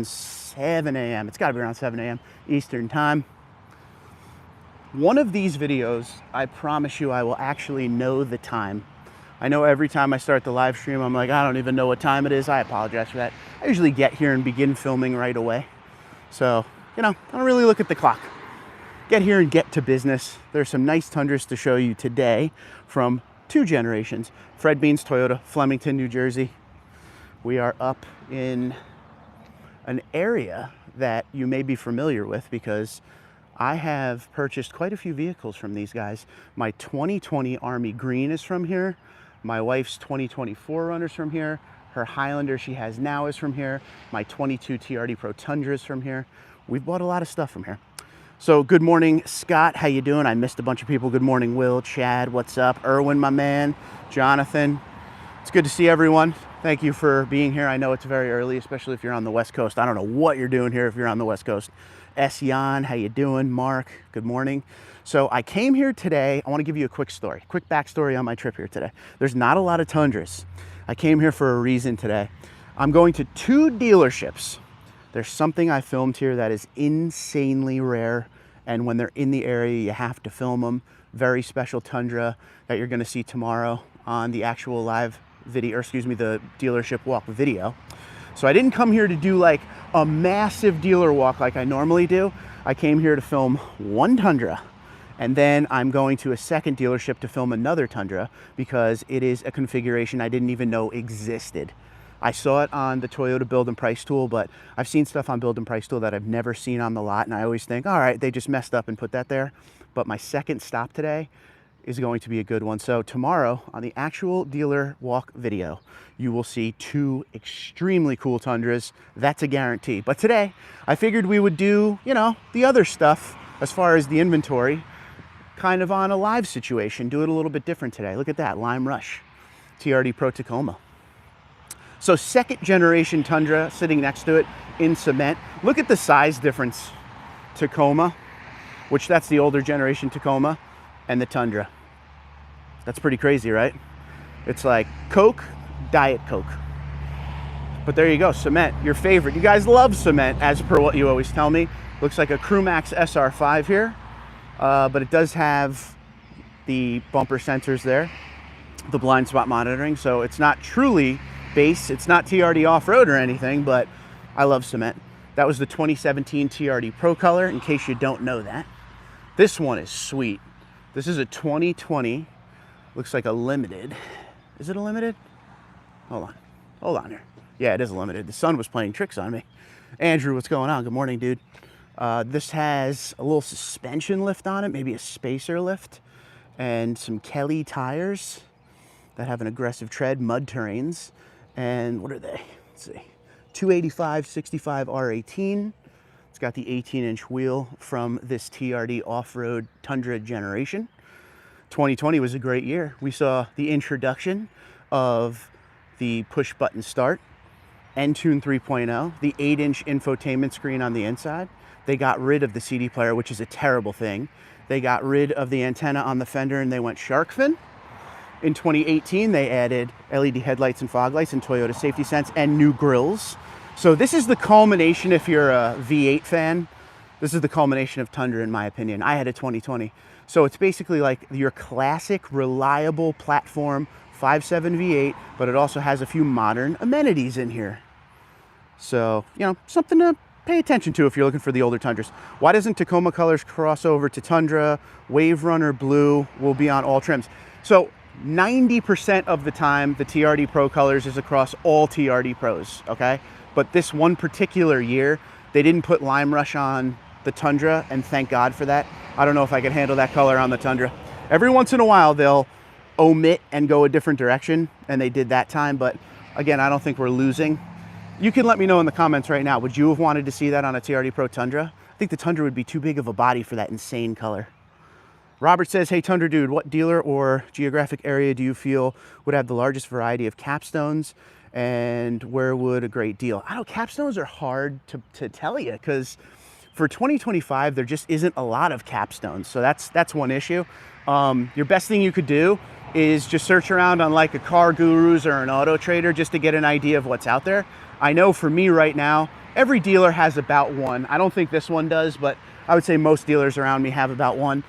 7 a.m. It's got to be around 7 a.m. Eastern time. One of these videos, I promise you, I will actually know the time. I know every time I start the live stream, I'm like, I don't even know what time it is. I apologize for that. I usually get here and begin filming right away. So, I don't really look at the clock. Get here and get to business. There's some nice Tundras to show you today from two generations. Fred Beans Toyota, Flemington, New Jersey. We are up in an area that you may be familiar with because I have purchased quite a few vehicles from these guys. My 2020 Army Green is from here. My wife's 2024 Runner's from here. Her Highlander she has now is from here. My 22 TRD Pro Tundra is from here. We've bought a lot of stuff from here. So good morning, Scott. How you doing? I missed a bunch of people. Good morning, Will, Chad. What's up? Erwin, my man. Jonathan. It's good to see everyone. Thank you for being here. I know it's very early, especially if you're on the West Coast. I don't know what you're doing here if you're on the West Coast. Jan, how you doing? Mark, good morning. So I came here today. I want to give you a quick story, quick backstory on my trip here today. There's not a lot of Tundras. I came here for a reason today. I'm going to two dealerships. There's something I filmed here that is insanely rare, and when they're in the area, you have to film them. Very special Tundra that you're going to see tomorrow on the actual live video, or excuse me, the dealership walk video. So I didn't come here to do like a massive dealer walk like I normally do. I came here to film one Tundra, and then I'm going to a second dealership to film another Tundra because it is a configuration I didn't even know existed. I saw it on the Toyota Build and Price tool, but I've seen stuff on Build and Price tool that I've never seen on the lot, and I always think, all right, they just messed up and put that there. But my second stop today is going to be a good one. So tomorrow on the actual dealer walk video, you will see two extremely cool Tundras. That's a guarantee. But today I figured we would do, the other stuff as far as the inventory, kind of on a live situation, do it a little bit different today. Look at that, Lime Rush, TRD Pro Tacoma. So second generation Tundra sitting next to it in cement. Look at the size difference. Tacoma, which that's the older generation Tacoma, and the Tundra. That's pretty crazy, right? It's like Coke, Diet Coke. But there you go, cement, your favorite. You guys love cement, as per what you always tell me. Looks like a Crewmax SR5 here, but it does have the bumper sensors there, the blind spot monitoring, so it's not truly base, it's not TRD off-road or anything, but I love cement. That was the 2017 TRD Pro color, in case you don't know that. This one is sweet. This is a 2020, looks like a limited. Is it a limited? Hold on here. Yeah, it is a limited. The sun was playing tricks on me. Andrew, what's going on? Good morning, dude. This has a little suspension lift on it, maybe a spacer lift, and some Kelly tires that have an aggressive tread, mud terrains. And what are they? Let's see. 285 65 R18. It's got the 18-inch wheel from this TRD off-road Tundra generation. 2020 was a great year. We saw the introduction of the push-button start, Entune 3.0, the 8-inch infotainment screen on the inside. They got rid of the CD player, which is a terrible thing. They got rid of the antenna on the fender and they went shark fin. In 2018, they added LED headlights and fog lights and Toyota Safety Sense and new grills. So this is the culmination, if you're a V8 fan, this is the culmination of Tundra in my opinion. I had a 2020. So it's basically like your classic, reliable platform 5.7 V8, but it also has a few modern amenities in here. So, something to pay attention to if you're looking for the older Tundras. Why doesn't Tacoma colors cross over to Tundra? Wave Runner Blue will be on all trims. So 90% of the time, the TRD Pro colors is across all TRD Pros, okay? But this one particular year, they didn't put Lime Rush on the Tundra, and thank God for that. I don't know if I can handle that color on the Tundra. Every once in a while, they'll omit and go a different direction, and they did that time, but again, I don't think we're losing. You can let me know in the comments right now, would you have wanted to see that on a TRD Pro Tundra? I think the Tundra would be too big of a body for that insane color. Robert says, hey Tundra dude, what dealer or geographic area do you feel would have the largest variety of capstones, and where would a great deal? I don't know, capstones are hard to tell you because for 2025, there just isn't a lot of capstones. So that's one issue. Your best thing you could do is just search around on like a Car Gurus or an Auto Trader just to get an idea of what's out there. I know for me right now, Every dealer has about one. I don't think this one does, but I would say most dealers around me have about one.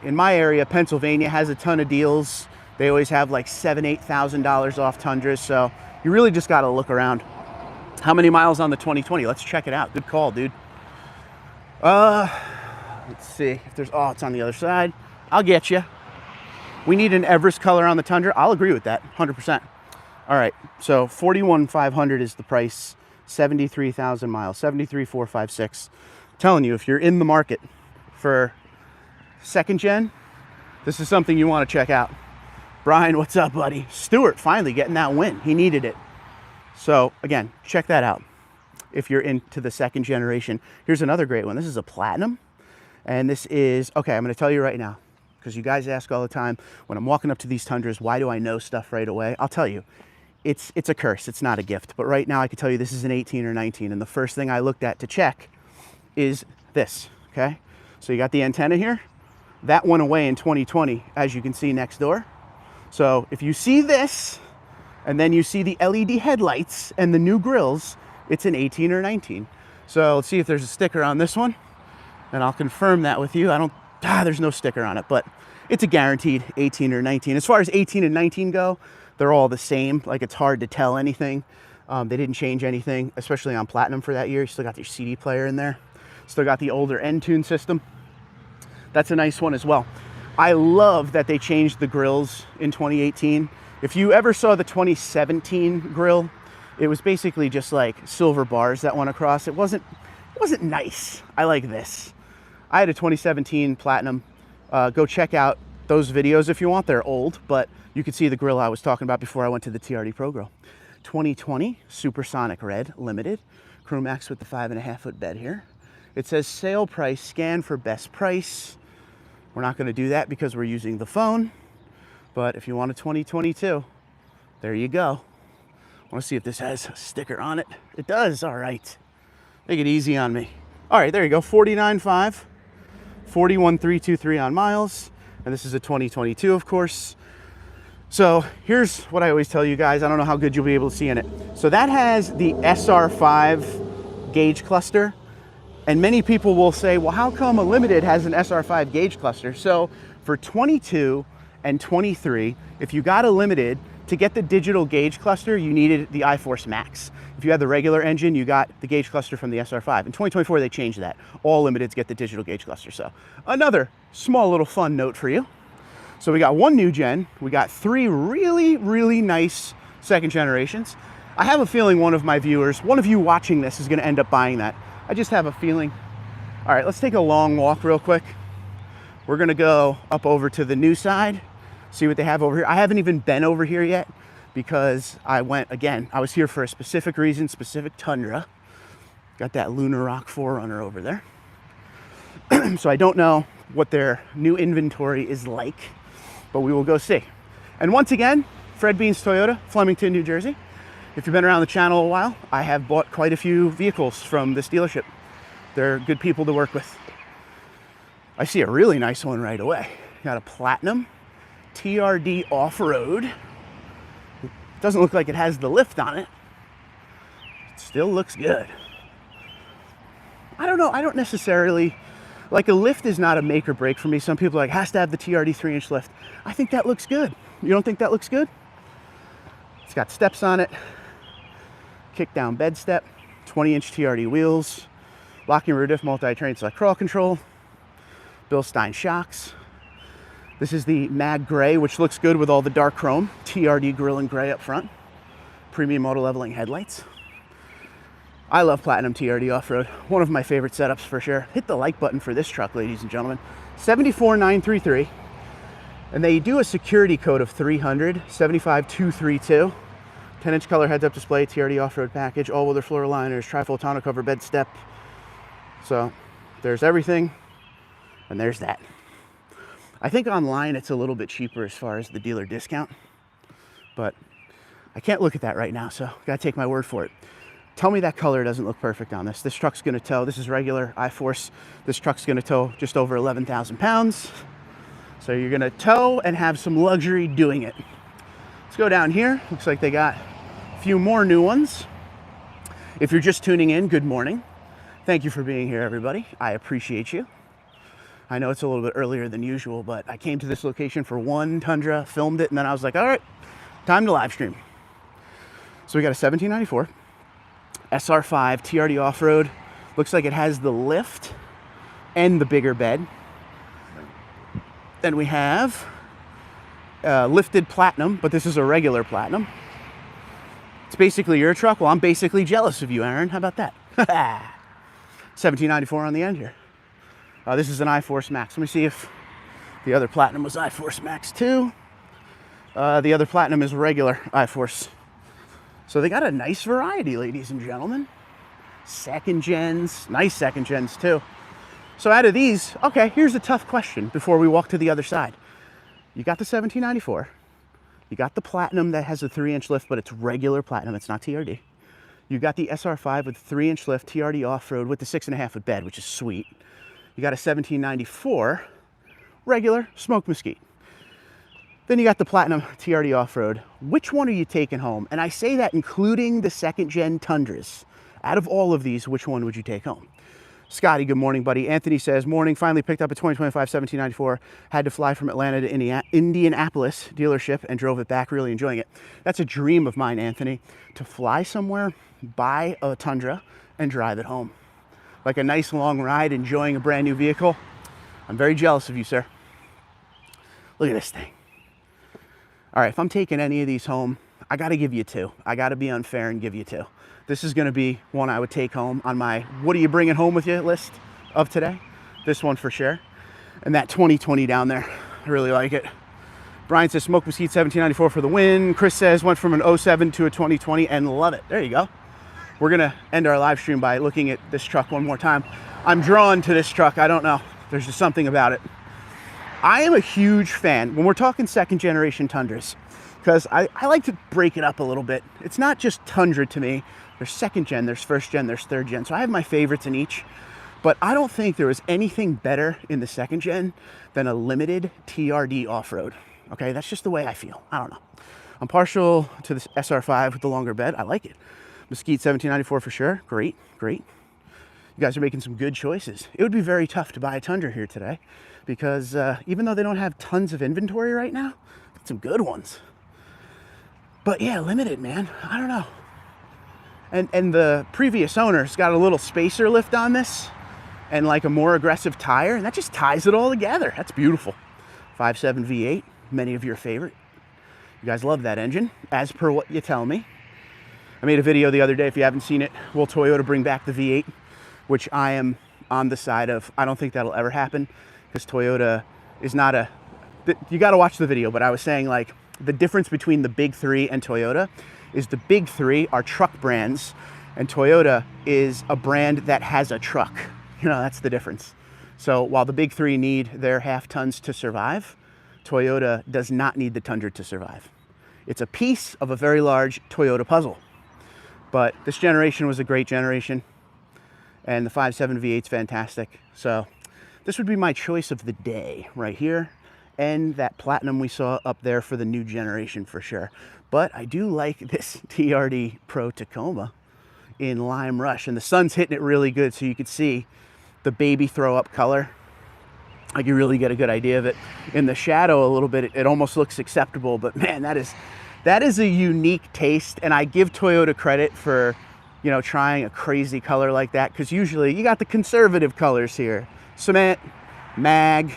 In my area, Pennsylvania has a ton of deals. They always have like $7,000, $8,000 off Tundras, so you really just got to look around. How many miles on the 2020? Let's check it out. Good call, dude. Let's see if there's, oh, it's on the other side. I'll get you. We need an Everest color on the Tundra. I'll agree with that, 100%. All right, so $41,500 is the price, 73,000 miles, 73,456. Telling you, if you're in the market for second gen, this is something you want to check out. Brian, what's up, buddy? Stuart finally getting that win. He needed it. So again, check that out if you're into the second generation. Here's another great one. This is a Platinum, and this is, okay, I'm going to tell you right now, because you guys ask all the time when I'm walking up to these Tundras, why do I know stuff right away? I'll tell you, it's a curse. It's not a gift. But right now I can tell you this is an 18 or 19, and the first thing I looked at to check is this, okay? So you got the antenna here. That went away in 2020, as you can see next door. So if you see this, and then you see the LED headlights and the new grills, it's an 18 or 19. So let's see if there's a sticker on this one, and I'll confirm that with you. There's no sticker on it, but it's a guaranteed 18 or 19. As far as 18 and 19 go, they're all the same. Like, it's hard to tell anything. They didn't change anything, especially on Platinum for that year. You still got your CD player in there. Still got the older N-Tune system. That's a nice one as well. I love that they changed the grills in 2018. If you ever saw the 2017 grill, it was basically just like silver bars that went across. It wasn't nice. I like this. I had a 2017 Platinum. Go check out those videos if you want. They're old, but you can see the grill I was talking about before I went to the TRD Pro Grill. 2020 Supersonic Red Limited. Crew Max with the 5.5-foot bed here. It says sale price, scan for best price. We're not going to do that because we're using the phone. But if you want a 2022, there you go. I want to see if this has a sticker on it. It does. All right. Make it easy on me. All right, there you go. 49.5, 41,323 on miles. And this is a 2022, of course. So here's what I always tell you guys. I don't know how good you'll be able to see in it. So that has the SR5 gauge cluster. And many people will say, well, how come a Limited has an SR5 gauge cluster? So for 22 and 23, if you got a Limited, to get the digital gauge cluster, you needed the iForce Max. If you had the regular engine, you got the gauge cluster from the SR5. In 2024, they changed that. All Limiteds get the digital gauge cluster. So another small little fun note for you. So we got one new gen. We got 3 really, really nice second generations. I have a feeling one of my viewers, one of you watching this, is going to end up buying that. I just have a feeling. All right, let's take a long walk real quick. We're going to go up over to the new side, see what they have over here. I haven't even been over here yet because I was here for a specific reason, specific Tundra. Got that Lunar Rock 4Runner over there. So I don't know what their new inventory is like, but we will go see. And once again, Fred Beans Toyota, Flemington, New Jersey. If you've been around the channel a while, I have bought quite a few vehicles from this dealership. They're good people to work with. I see a really nice one right away. Got a Platinum TRD Off-Road. Doesn't look like it has the lift on it. It still looks good. I don't know, I don't necessarily, like, a lift is not a make or break for me. Some people are like, has to have the TRD 3-inch lift. I think that looks good. You don't think that looks good? It's got steps on it. Kick down bed step, 20-inch TRD wheels, locking rear diff, multi-train select crawl control, Bill Stein shocks. This is the mag gray, which looks good with all the dark chrome, TRD grill and gray up front, premium auto leveling headlights. I love Platinum TRD Off-Road, one of my favorite setups for sure. Hit the like button for this truck, ladies and gentlemen. 74,933, and they do a security code of 300, 75,232. 10-inch color heads-up display, TRD off-road package, all-weather floor liners, trifold tonneau cover bed step. So there's everything, and there's that. I think online it's a little bit cheaper as far as the dealer discount, but I can't look at that right now, so gotta take my word for it. Tell me that color doesn't look perfect on this. This truck's gonna tow, this is regular iForce, this truck's gonna tow just over 11,000 pounds. So you're gonna tow and have some luxury doing it. Let's go down here. Looks like they got a few more new ones. If you're just tuning in, good morning. Thank you for being here, everybody. I appreciate you. I know it's a little bit earlier than usual, but I came to this location for one Tundra, filmed it, and then I was like, all right, time to live stream. So we got a 1794 SR5 TRD off-road. Looks like it has the lift and the bigger bed. Then we have lifted platinum, but this is a regular platinum. It's basically your truck. Well, I'm basically jealous of you, Aaron. How about that? 1794 on the end here. This is an iForce Max. Let me see if the other platinum was iForce Max too. The other platinum is regular iForce. So they got a nice variety, ladies and gentlemen. Second gens, nice second gens too. So out of these, okay, here's a tough question before we walk to the other side. You got the 1794. You got the platinum that has a 3-inch lift, but it's regular platinum. It's not TRD. You got the SR5 with 3-inch lift, TRD off-road with the 6.5 foot bed, which is sweet. You got a 1794 regular smoke mesquite. Then you got the platinum TRD off-road. Which one are you taking home? And I say that including the second gen Tundras. Out of all of these, which one would you take home? Scotty, good morning, buddy. Anthony says, morning, finally picked up a 2025 1794. Had to fly from Atlanta to Indianapolis dealership and drove it back, really enjoying it. That's a dream of mine, Anthony, to fly somewhere, buy a Tundra, and drive it home. Like a nice long ride, enjoying a brand new vehicle. I'm very jealous of you, sir. Look at this thing. All right, if I'm taking any of these home, I got to give you two. I got to be unfair and give you two. This is going to be one I would take home on my what are you bringing home with you list of today. This one for sure. And that 2020 down there, I really like it. Brian says, smoke mesquite 1794 for the win. Chris says, went from an 07 to a 2020 and love it. There you go. We're going to end our live stream by looking at this truck one more time. I'm drawn to this truck. I don't know. There's just something about it. I am a huge fan when we're talking second generation Tundras, because I like to break it up a little bit. It's not just Tundra to me. There's second gen, there's first gen, there's third gen. So I have my favorites in each, but I don't think there was anything better in the second gen than a limited TRD off-road. Okay, that's just the way I feel. I don't know. I'm partial to this SR5 with the longer bed. I like it. Mesquite 1794 for sure. Great, great. You guys are making some good choices. It would be very tough to buy a Tundra here today because even though they don't have tons of inventory right now, got some good ones. But yeah, limited, man. I don't know. And the previous owners got a little spacer lift on this and like a more aggressive tire, and that just ties it all together. That's beautiful. 5.7 V8, many of your favorite. You guys love that engine, as per what you tell me. I made a video the other day, if you haven't seen it, will Toyota bring back the V8, which I am on the side of. I don't think that'll ever happen because Toyota is not a, you got to watch the video, but I was saying like the difference between the big three and Toyota is the big three are truck brands and Toyota is a brand that has a truck. You know, that's the difference. So while the big three need their half tons to survive, Toyota does not need the Tundra to survive. It's a piece of a very large Toyota puzzle. But this generation was a great generation, and the 5.7 V8's fantastic. So this would be my choice of the day right here, and that platinum we saw up there for the new generation for sure. But I do like this TRD Pro Tacoma in Lime Rush, and the sun's hitting it really good, so you can see the baby throw up color. Like you really get a good idea of it. In the shadow a little bit, it almost looks acceptable, but man, that is a unique taste, and I give Toyota credit for, you know, trying a crazy color like that, because usually you got the conservative colors here. Cement, mag,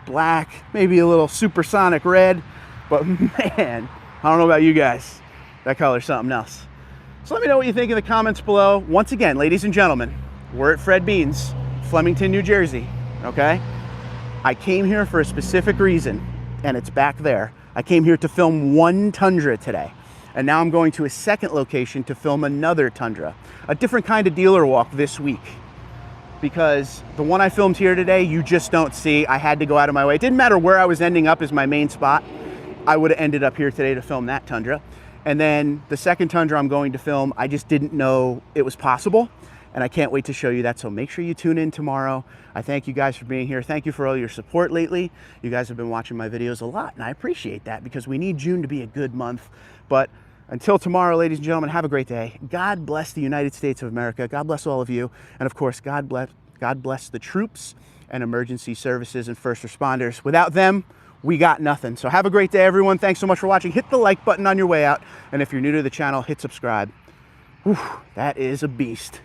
black, maybe a little supersonic red, but man, I don't know about you guys. That color's something else. So let me know what you think in the comments below. Once again, ladies and gentlemen, we're at Fred Bean's, Flemington, New Jersey, okay? I came here for a specific reason, and it's back there. I came here to film one Tundra today, and now I'm going to a second location to film another Tundra. A different kind of dealer walk this week, because the one I filmed here today, you just don't see. I had to go out of my way. It didn't matter where I was ending up as my main spot. I would have ended up here today to film that Tundra. And then the second Tundra I'm going to film, I just didn't know it was possible. And I can't wait to show you that. So make sure you tune in tomorrow. I thank you guys for being here. Thank you for all your support lately. You guys have been watching my videos a lot, and I appreciate that because we need June to be a good month. But Until tomorrow, ladies and gentlemen, have a great day. God bless the United States of America. God bless all of you. And of course, God bless the troops and emergency services and first responders. Without them, we got nothing. So have a great day, everyone. Thanks so much for watching. Hit the like button on your way out. And if you're new to the channel, hit subscribe. Whew, that is a beast.